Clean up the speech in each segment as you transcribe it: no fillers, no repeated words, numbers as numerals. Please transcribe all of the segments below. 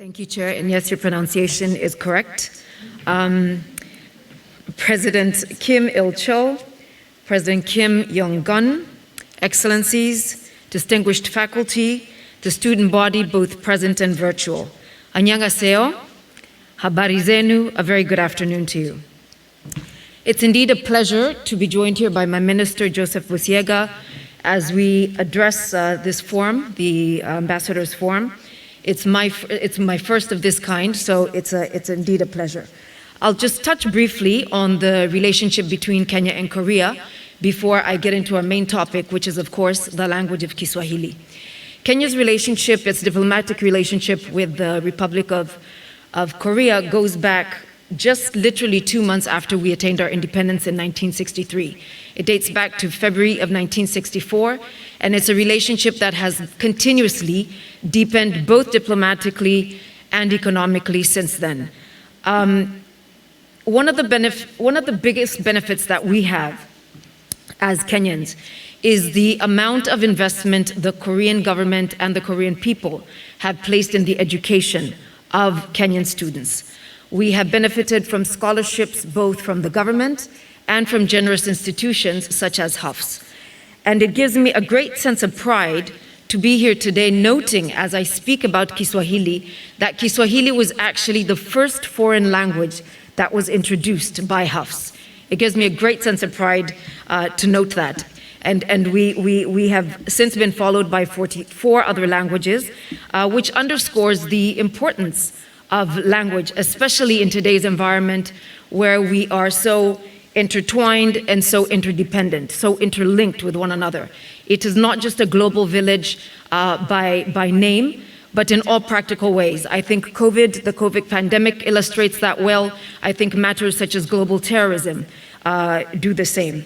Thank you, Chair. And yes, your pronunciation is correct. President Kim Il-cho, President Kim Yong-gun, Excellencies, distinguished faculty, the student body, both present and virtual. 안녕하세요. Habari zenu. A very good afternoon to you. It's indeed a pleasure to be joined here by my Minister, Joseph Busiega, as we address this forum, the Ambassadors Forum. It's my first of this kind, so it's indeed a pleasure. I'll just touch briefly on the relationship between Kenya and Korea before I get into our main topic, which is, of course, the language of Kiswahili. Kenya's relationship, its diplomatic relationship with the Republic of Korea goes back just literally 2 months after we attained our independence in 1963. It dates back to February of 1964, and it's a relationship that has continuously deepened both diplomatically and economically since then. One of the biggest benefits that we have as Kenyans is the amount of investment the Korean government and the Korean people have placed in the education of Kenyan students. We have benefited from scholarships both from the government and from generous institutions such as HUFS. And it gives me a great sense of pride to be here today noting as I speak about Kiswahili that Kiswahili was actually the first foreign language that was introduced by HUFS. It gives me a great sense of pride to note that. And we have since been followed by 44 other languages, which underscores the importance of language, especially in today's environment where we are so intertwined and so interdependent, so interlinked with one another. It is not just a global village by name, but in all practical ways. I think the COVID pandemic illustrates that well. I think matters such as global terrorism do the same.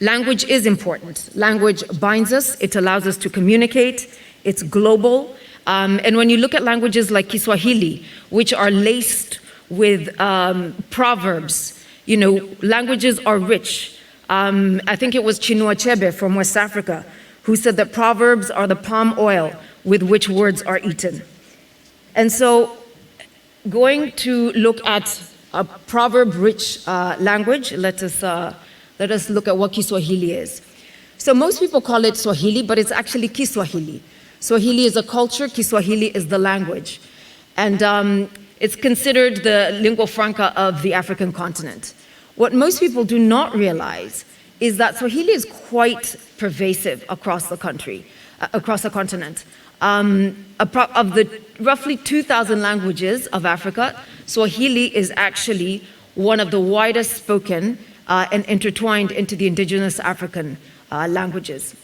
Language is important. Language binds us, it allows us to communicate, it's global. And when you look at languages like Kiswahili, which are laced with proverbs, you know, languages are rich. I think it was Chinua Achebe from West Africa who said that proverbs are the palm oil with which words are eaten. And so going to look at a proverb-rich language, let us look at what Kiswahili is. So most people call it Swahili, but it's actually Kiswahili. Swahili is a culture, Kiswahili is the language. And it's considered the lingua franca of the African continent. What most people do not realize is that Swahili is quite pervasive across the country, across the continent. Of the roughly 2,000 languages of Africa, Swahili is actually one of the widest spoken and intertwined into the indigenous African languages.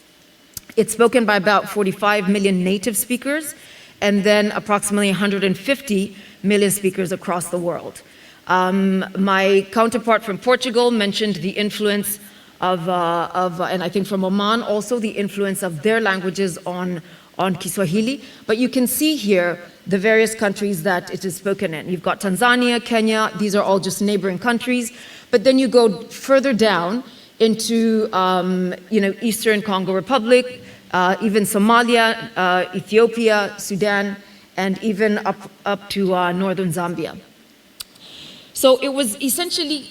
It's spoken by about 45 million native speakers and then approximately 150 million speakers across the world. My counterpart from Portugal mentioned the influence of and I think from Oman also, the influence of their languages on Kiswahili. But you can see here the various countries that it is spoken in. You've got Tanzania, Kenya, these are all just neighboring countries. But then you go further down into Eastern Congo Republic, even Somalia, Ethiopia, Sudan, and even up to northern Zambia. So it was essentially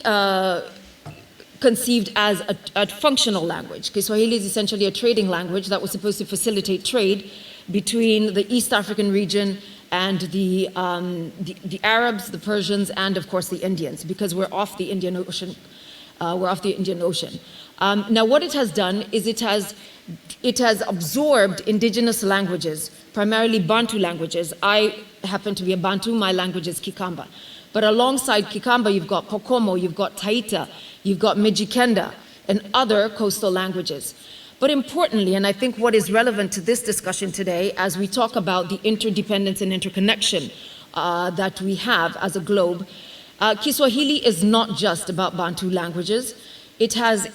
conceived as a functional language. Kiswahili is essentially a trading language that was supposed to facilitate trade between the East African region and the Arabs, the Persians, and of course the Indians, because we're off the Indian Ocean. Now what it has done is it has absorbed indigenous languages, primarily Bantu languages. I happen to be a Bantu, my language is Kikamba. But alongside Kikamba, you've got Pokomo, you've got Taita, you've got Mijikenda, and other coastal languages. But importantly, and I think what is relevant to this discussion today, as we talk about the interdependence and interconnection that we have as a globe, Kiswahili is not just about Bantu languages. It has,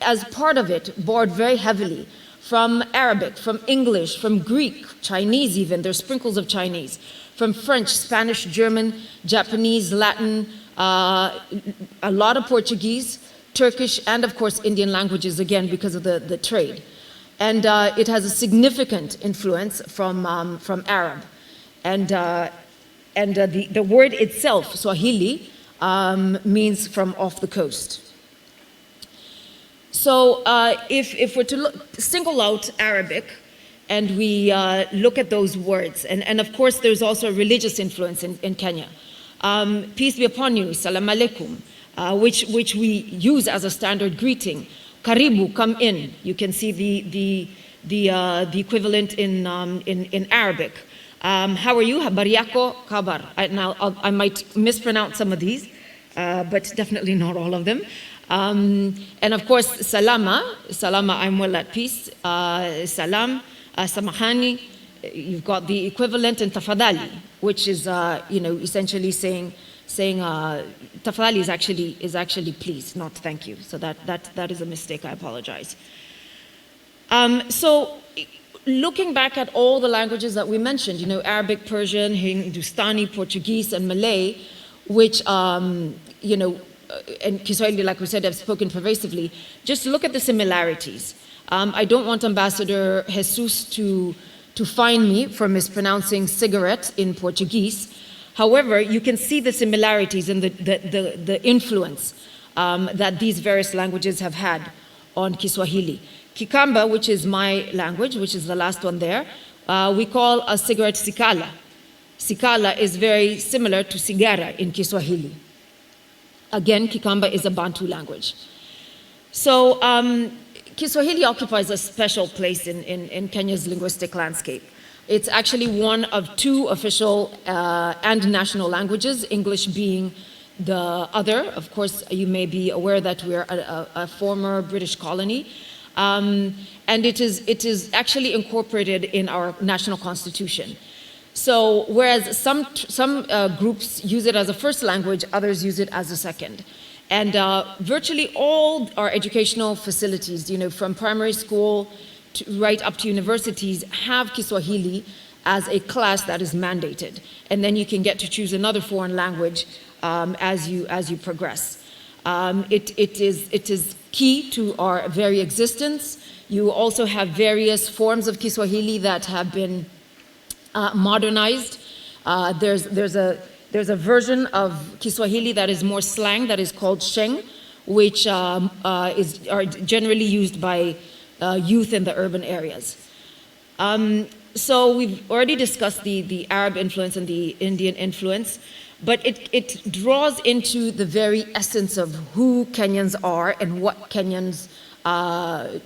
as part of it, borrowed very heavily from Arabic, from English, from Greek, Chinese even, there's sprinkles of Chinese, from French, Spanish, German, Japanese, Latin, a lot of Portuguese, Turkish, and of course Indian languages, again, because of the trade. And it has a significant influence from Arab. And the word itself, Swahili, means from off the coast. So if we're to single out Arabic, and we look at those words, and of course there's also a religious influence in Kenya. Peace be upon you, salam alaikum, which we use as a standard greeting. Karibu, come in. You can see the equivalent in Arabic. How are you? Habar yako, kabar. Now I might mispronounce some of these, but definitely not all of them. And of course, salama, I'm well at peace. Salam, samahani. You've got the equivalent in tafadali, which is essentially saying tafadali is actually please, not thank you. So that is a mistake. I apologize. So looking back at all the languages that we mentioned, Arabic, Persian, Hindustani, Portuguese, and Malay, which and Kiswahili, like we said, have spoken pervasively. Just look at the similarities. I don't want Ambassador Jesus to fine me for mispronouncing cigarette in Portuguese. However, you can see the similarities and the influence that these various languages have had on Kiswahili. Kikamba, which is my language, which is the last one there, we call a cigarette sikala. Sikala is very similar to sigara in Kiswahili. Again, Kikamba is a Bantu language. So Kiswahili occupies a special place in Kenya's linguistic landscape. It's actually one of two official and national languages, English being the other. Of course, you may be aware that we're a former British colony. And it is actually incorporated in our national constitution. So whereas some groups use it as a first language, others use it as a second. And virtually all our educational facilities, from primary school right up to universities, have Kiswahili as a class that is mandated. And then you can get to choose another foreign language as you progress. It is key to our very existence. You also have various forms of Kiswahili that have been modernized. There's a version of Kiswahili that is more slang, that is called Sheng, which are generally used by youth in the urban areas. So we've already discussed the Arab influence and the Indian influence, but it draws into the very essence of who Kenyans are and what Kenyans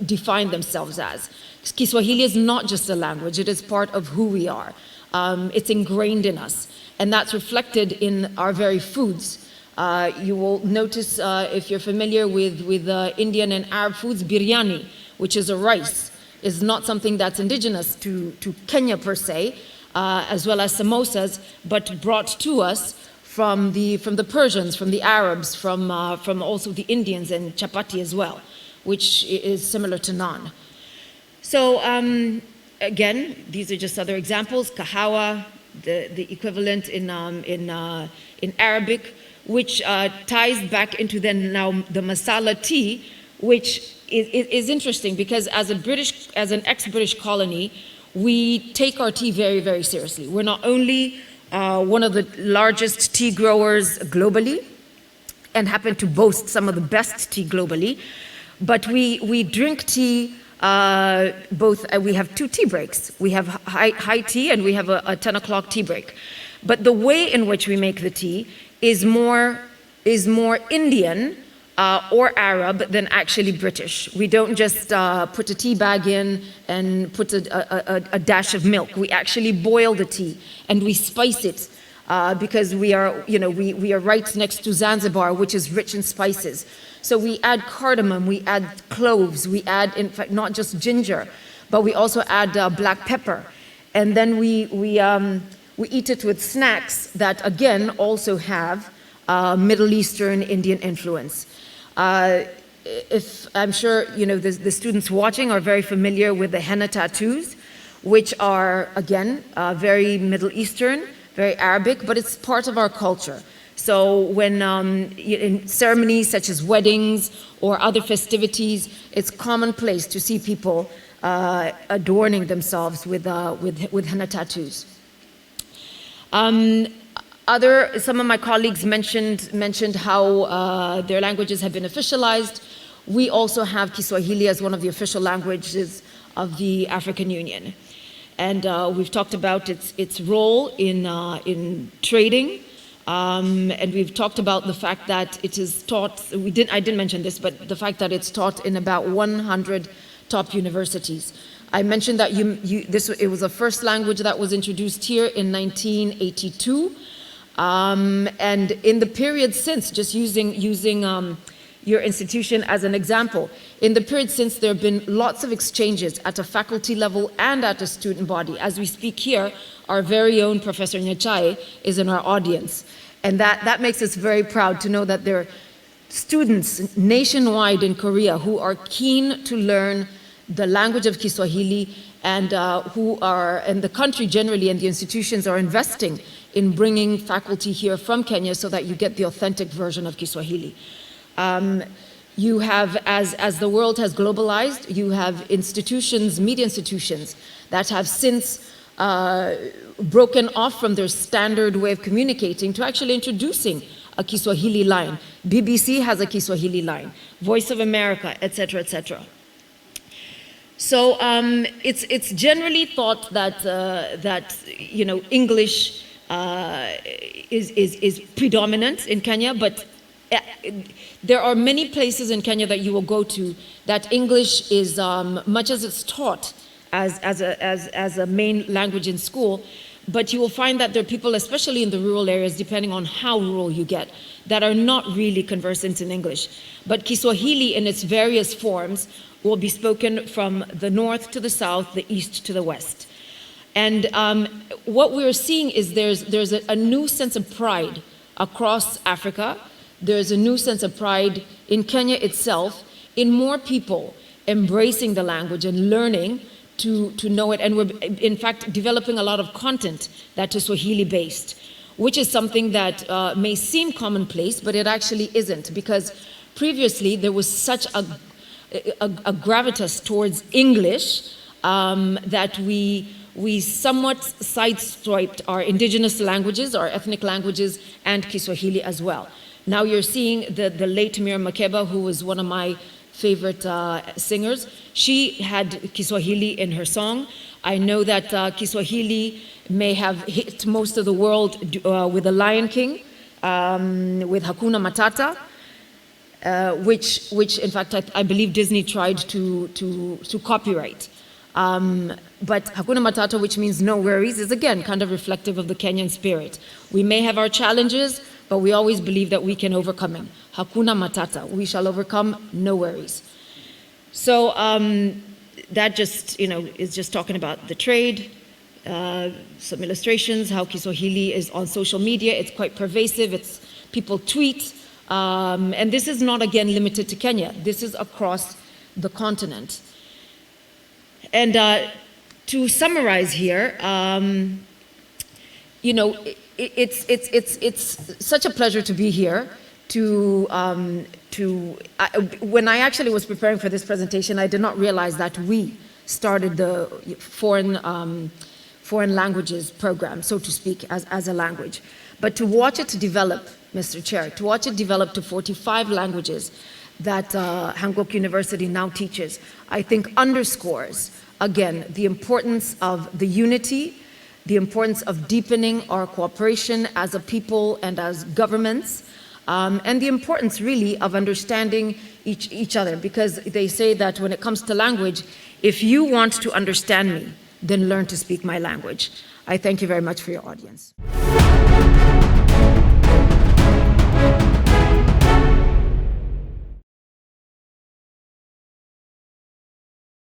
define themselves as. Kiswahili is not just a language, it is part of who we are. It's ingrained in us, and that's reflected in our very foods. You will notice, if you're familiar with Indian and Arab foods, biryani, which is a rice, is not something that's indigenous to Kenya per se, as well as samosas, but brought to us from the Persians, from the Arabs, from also the Indians, and chapati as well, which is similar to naan. So again, these are just other examples. Kahawa, the equivalent in Arabic, which ties back into then now the masala tea, which is interesting because as an ex-British colony, we take our tea very, very seriously. We're not only one of the largest tea growers globally and happen to boast some of the best tea globally, but we drink tea we have two tea breaks. We have high tea and we have a 10 o'clock tea break. But the way in which we make the tea is more Indian or Arab than actually British. We don't just put a tea bag in and put a dash of milk. We actually boil the tea and we spice it because we are right next to Zanzibar, which is rich in spices. So we add cardamom, we add cloves, we add, in fact, not just ginger, but we also add black pepper. And then we eat it with snacks that, again, also have Middle Eastern Indian influence. If I'm sure the students watching are very familiar with the henna tattoos, which are, again, very Middle Eastern, very Arabic, but it's part of our culture. So when in ceremonies such as weddings or other festivities, it's commonplace to see people adorning themselves with henna tattoos. Some of my colleagues mentioned how their languages have been officialized. We also have Kiswahili as one of the official languages of the African Union. And we've talked about its role in trading, and we've talked about the fact that it is taught, I didn't mention this, but the fact that it's taught in about 100 top universities. I mentioned that it was the first language that was introduced here in 1982, and in the period since, just using your institution as an example, in the period since, there have been lots of exchanges at a faculty level and at a student body. As we speak here, our very own Professor Nyachae is in our audience. And that makes us very proud to know that there are students nationwide in Korea who are keen to learn the language of Kiswahili, and the country generally and the institutions are investing in bringing faculty here from Kenya so that you get the authentic version of Kiswahili. You have, as the world has globalized, you have institutions, media institutions, that have since broken off from their standard way of communicating to actually introducing a Kiswahili line. BBC has a Kiswahili line, Voice of America, etc., etc. So it's generally thought that English is predominant in Kenya, but there are many places in Kenya that you will go to that English is, much as it's taught as a main language in school, but you will find that there are people, especially in the rural areas, depending on how rural you get, that are not really conversant in English. But Kiswahili in its various forms will be spoken from the north to the south, the east to the west. And what we're seeing is there's a new sense of pride across Africa. There's a new sense of pride in Kenya itself, in more people embracing the language and learning to know it. And we're, in fact, developing a lot of content that is Swahili-based, which is something that may seem commonplace, but it actually isn't, because previously there was such a gravitas towards English that we somewhat sideswiped our indigenous languages, our ethnic languages, and Kiswahili as well. Now you're seeing the late Miriam Makeba, who was one of my favorite singers. She had Kiswahili in her song. I know that Kiswahili may have hit most of the world with The Lion King, with Hakuna Matata, which in fact I believe Disney tried to copyright. But Hakuna Matata, which means no worries, is again kind of reflective of the Kenyan spirit. We may have our challenges, but we always believe that we can overcome them. Hakuna Matata, we shall overcome, no worries. So that just, is just talking about the trade, some illustrations, how Kiswahili is on social media. It's quite pervasive, people tweet, and this is not, again, limited to Kenya. This is across the continent. And to summarize here, it's such a pleasure to be here. When I actually was preparing for this presentation, I did not realize that we started the foreign languages program, so to speak, as a language. But to watch it develop, Mr. Chair, to watch it develop to 45 languages that Hankook University now teaches, I think underscores, again, the importance of the unity, the importance of deepening our cooperation as a people and as governments, and the importance really of understanding each other, because they say that when it comes to language, if you want to understand me, then learn to speak my language. I thank you very much for your audience.